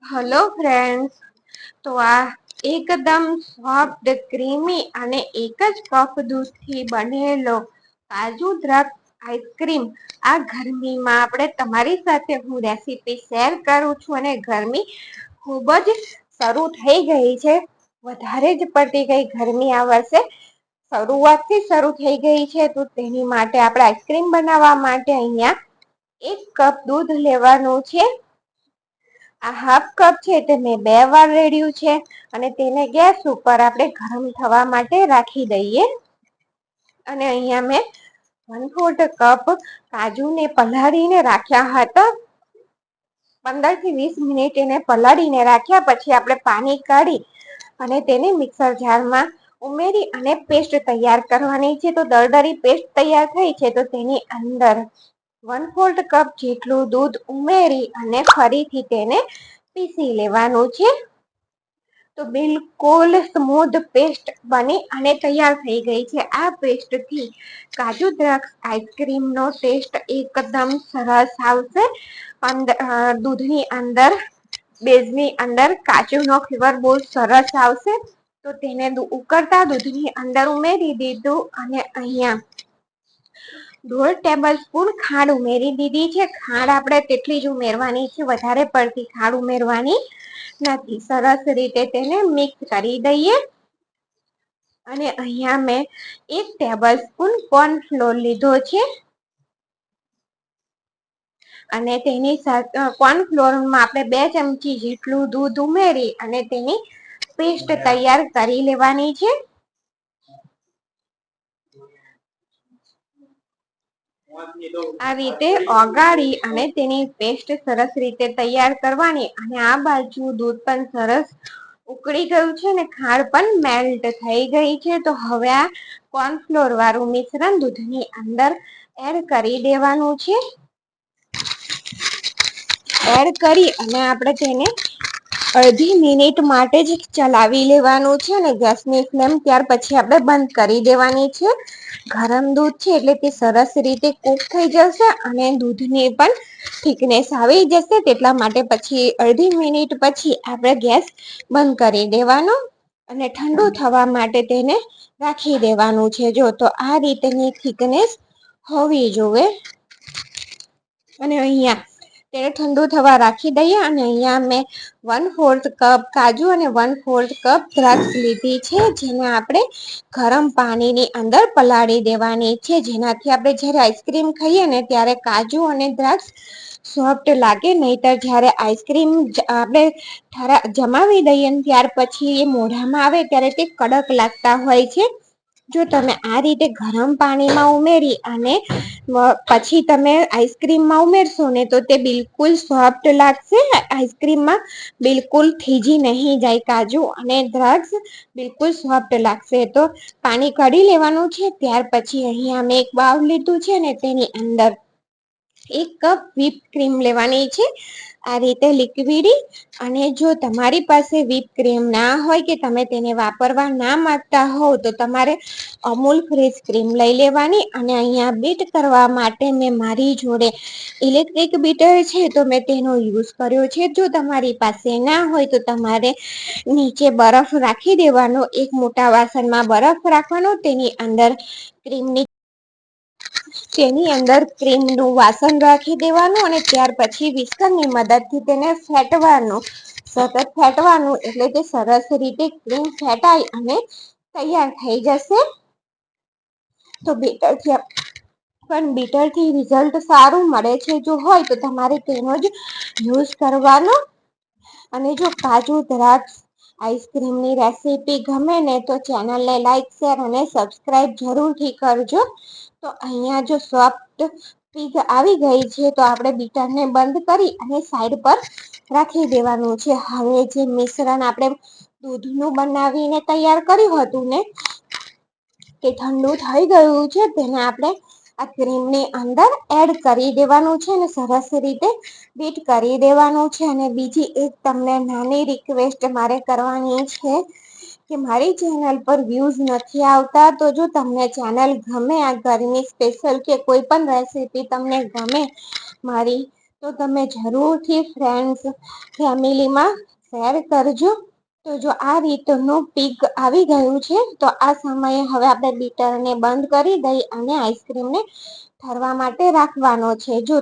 Hello friends, તો આ એકદમ સોફ્ટ ક્રીમી અને એક જ કપ દૂધથી બનેલો કાજુ દ્રાક્ષ આઈસ્ક્રીમ આ ગરમીમાં આપણે તમારી સાથે હું રેસીપી શેર કરું છું. અને ગરમી ખૂબ જ શરૂ થઈ ગઈ છે. વધારે જ પડતી ગઈ ગરમી આ વર્ષે શરૂઆતથી શરૂ થઈ ગઈ છે. તો તેની માટે આપણે આઈસ્ક્રીમ બનાવવા માટે અહીંયા 1 કપ દૂધ લેવાનું છે. આ હાફ કપ છે તે મેં 2 વાર રેડ્યું છે અને તેને ગેસ ઉપર આપણે ગરમ થવા માટે રાખી દઈએ. અને અહીંયા મેં 1/4 કપ કાજુને પલાળીને રાખ્યા હતા. 15 થી 20 મિનિટ એને પલાળીને રાખ્યા પછી આપણે પાણી કાઢી અને તેને મિક્સર જારમાં ઉમેરી અને પેસ્ટ તૈયાર કરવાની છે. તો દરદરી પેસ્ટ તૈયાર થઈ છે તો તેની અંદર 1/4 કપ જેટલું દૂધ ઉમેરી અને ફરીથી તેને પીસી લેવાનું છે. તો બિલકુલ સ્મૂધ પેસ્ટ બની અને તૈયાર થઈ ગઈ છે. આ પેસ્ટથી કાજુ દ્રાક્ષ આઈસ્ક્રીમનો ટેસ્ટ એકદમ સરસ આવશે. દૂધની અંદર બેઝની અંદર કાજુનો ફ્લેવર બહુ સરસ આવશે. તો તેને ઉકળતા દૂધની અંદર ઉમેરી દીધું અને અહીંયા 1/2 ટેબલ સ્પૂન ખાંડ ઉમેરી દીધી છે. ખાંડ આપણે તેટલી જ ઉમેરવાની છે, વધારે પડતી ખાંડ ઉમેરવાની નથી. સરસ રીતે તેને મિક્સ કરી દઈએ. અને અહીંયા મેં 1 ટેબલ સ્પૂન કોર્નફ્લોર લીધો છે અને તેની સાથે કોર્નફ્લોરમાં આપણે 2 ચમચી જેટલું દૂધ ઉમેરી અને તેની પેસ્ટ તૈયાર કરી લેવાની છે. આ રીતે ઓગાળી અને તેની પેસ્ટ સરસ રીતે તૈયાર કરવાની. અને આ બાજુ દૂધ પણ સરસ ઉકળી ગયું છે ને ખાંડ પણ મેલ્ટ થઈ ગઈ છે. તો હવે આ કોર્નફ્લોર વાળું મિશ્રણ દૂધની અંદર એડ કરી દેવાનું છે. એડ કરી અને આપણે તેને અડધી મિનિટ માટે જ ચલાવી લેવાનું છે. અને ગેસની ફ્લેમ ત્યાર પછી આપણે બંધ કરી દેવાની છે. ગરમ દૂધ છે એટલે તે સરસ રીતે કૂક થઈ જશે અને દૂધની પણ થિકનેસ આવી જશે. તેટલા માટે પછી અડધી મિનિટ પછી આપણે ગેસ બંધ કરી દેવાનો અને ઠંડુ થવા માટે તેને રાખી દેવાનું છે. જો તો આ રીતની થિકનેસ હોવી જોઈએ. અને અહીંયા તેને ઠંડુ થવા રાખી દઈએ. અને અહીંયા મેં 1/4 કપ કાજુ અને 1/4 કપ દ્રાક્ષ લીધી છે, જેને આપણે ગરમ પાણીની અંદર પલાળી દેવાની છે. જેનાથી આપણે જ્યારે આઈસ્ક્રીમ ખાઈએ ને ત્યારે કાજુ અને દ્રાક્ષ સોફ્ટ લાગે. નહીતર જ્યારે આઈસ્ક્રીમ આપણે જમાવી દઈએ ને ત્યાર પછી એ મોઢામાં આવે ત્યારે તે કડક લાગતા હોય છે. જો તમે આ રીતે ગરમ પાણીમાં ઉમેરી અને પછી તમે આઈસ્ક્રીમમાં ઉમેરશો ને તો તે બિલકુલ સોફ્ટ લાગશે. આઈસ્ક્રીમમાં બિલકુલ થીજી નહીં જાય. કાજુ અને દ્રાક્ષ બિલકુલ સોફ્ટ લાગશે. તો પાણી કાઢી લેવાનું છે. ત્યાર પછી અહીંયા મેં એક બાઉલ લીધું છે ને તેની અંદર 1 કપ વ્હીપ ક્રીમ લેવાની છે. આ રીતે લિક્વિડી. અને જો તમારી પાસે વ્હીપ ક્રીમ ના હોય કે તમે તેને વાપરવા ના માંગતા હોવ તો તમારે અમૂલ ફ્રેશ ક્રીમ લઈ લેવાની. અને અહીંયા બીટ કરવા માટે મેં મારી જોડે ઇલેક્ટ્રિક બીટર છે તો મેં તેનો યુઝ કર્યો છે. જો તમારી પાસે ના હોય તો તમારે નીચે બરફ રાખી દેવાનો. એક મોટા વાસણમાં બરફ રાખવાનો. તેની અંદર ક્રીમનું વાસણ રાખી દેવાનું અને ત્યાર પછી વિસ્કરની મદદથી તેને ફેટવાનું. સતત ફેટવાનું એટલે તે સરસ રીતે ક્રીમ ફેટાય અને તૈયાર થઈ જશે. તો બીટરથી રિઝલ્ટ સારું મળે છે. જો હોય તો તમારે તેનો જ યુઝ કરવાનો. અને જો કાજુ દ્રાક્ષ આઈસ્ક્રીમની રેસીપી ગમે ને તો ચેનલને લાઈક, શેર અને સબસ્ક્રાઈબ જરૂરથી કરજો. તો અહીંયા જો સોફ્ટ પીગ આવી ગઈ છે તો આપણે બીટરને બંધ કરી અને સાઈડ પર રાખી દેવાનું છે. હવે જે મિશ્રણ આપણે દૂધનું બનાવીને તૈયાર કર્યું હતું ને તે ઠંડુ થઈ ગયું છે. તેને આપણે આ ક્રીમની અંદર એડ કરી દેવાનું છે અને સરસ રીતે બીટ કરી દેવાનું છે. અને બીજી એક તમને નાની રિક્વેસ્ટ મારે કરવાની છે કે મારી ચેનલ પર વ્યૂઝ નથી આવતા. તો જો તમને ચેનલ ગમે, આ ગરમી સ્પેશિયલ કે કોઈ પણ રેસીપી તમને ગમે મારી, તો તમે જરૂરથી ફ્રેન્ડ્સ ફેમિલીમાં શેર કરજો. તો જો આ રીતનું પીક આવી ગયું છે તો આ સમયે હવે આપણે બીટરને બંધ કરી દઈ અને આઈસ્ક્રીમને ઠરવા માટે રાખવાનો છે. જો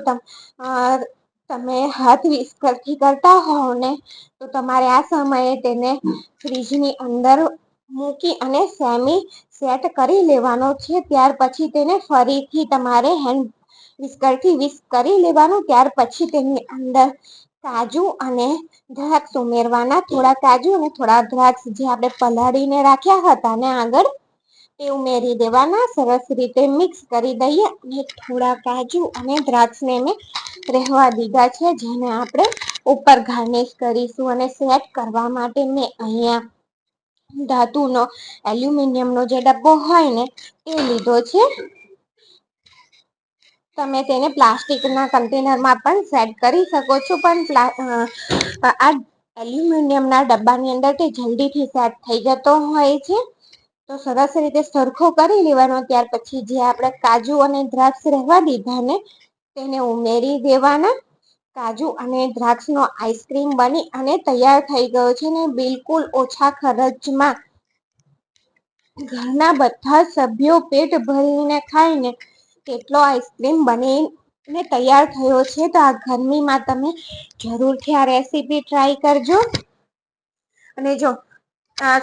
તમે હાથ વિસ્કરથી કરતા હોવ ને તો તમારે આ સમયે તેને ફ્રીજની અંદર મૂકી અને સેમી સેટ કરી લેવાનો છે. ત્યાર પછી તેને ફરીથી તમારે હેન્ડ વિસ્કરથી વિસ્ક કરી લેવાનું. ત્યાર પછી તેની અંદર કાજુ અને દ્રાક્ષ ઉમેરવાના. થોડા કાજુ અને થોડા દ્રાક્ષ જે આપણે પલાળીને રાખ્યા હતા ને આગળ તે ઉમેરી દેવાના. સરસ રીતે મિક્સ કરી દઈએ અને થોડા કાજુ અને દ્રાક્ષને મેં રહેવા દીધા છે, જેને આપણે ઉપર ગાર્નિશ કરીશું. અને સેટ કરવા માટે મેં અહીંયા ધાતુનો એલ્યુમિનિયમનો જે ડબ્બો હોય ને એ લીધો છે. તમે તેને પ્લાસ્ટિકના કન્ટેનરમાં પણ સેટ કરી શકો છો, પણ આ એલ્યુમિનિયમના ડબ્બાની અંદર તે જલ્દીથી સેટ થઈ જતો હોય છે. તો સરસ રીતે સરખો કરી લેવાનો. ત્યાર પછી જે આપણે કાજુ અને દ્રાક્ષ રહેવા દીધા ને તેને ઉમેરી દેવાના. કાજુ અને દ્રાક્ષનો આઈસ્ક્રીમ બની અને તૈયાર થઈ ગયો છે ને બિલકુલ ઓછા ખર્ચમાં ઘરના બધા સભ્યો પેટ ભરીને ખાઈને કેટલો આઈસ્ક્રીમ બનીને તૈયાર થયો છે. તો આ ગરમીમાં તમે જરૂરથી આ રેસીપી ટ્રાય કરજો. અને જો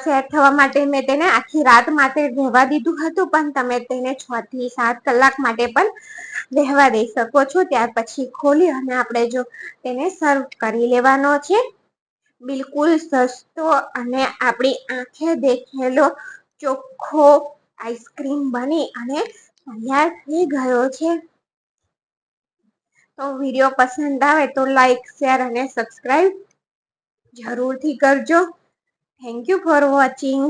સેટ થવા માટે મેં તેને આખી રાત માટે રહેવા દીધું હતું, પણ તમે તેને 6 થી 7 કલાક માટે પણ રહેવા દઈ શકો છો. ત્યાર પછી ખોલી અને આપણે જો તેને સર્વ કરી લેવાનો છે. બિલકુલ સસ્તો અને આપણી આંખે દેખેલો ચોખ્ખો આઈસ્ક્રીમ બની અને તૈયાર થઈ ગયો છે. તો વિડીયો પસંદ આવે તો લાઈક, શેર અને સબસ્ક્રાઈબ જરૂરથી કરજો. Thank you for watching.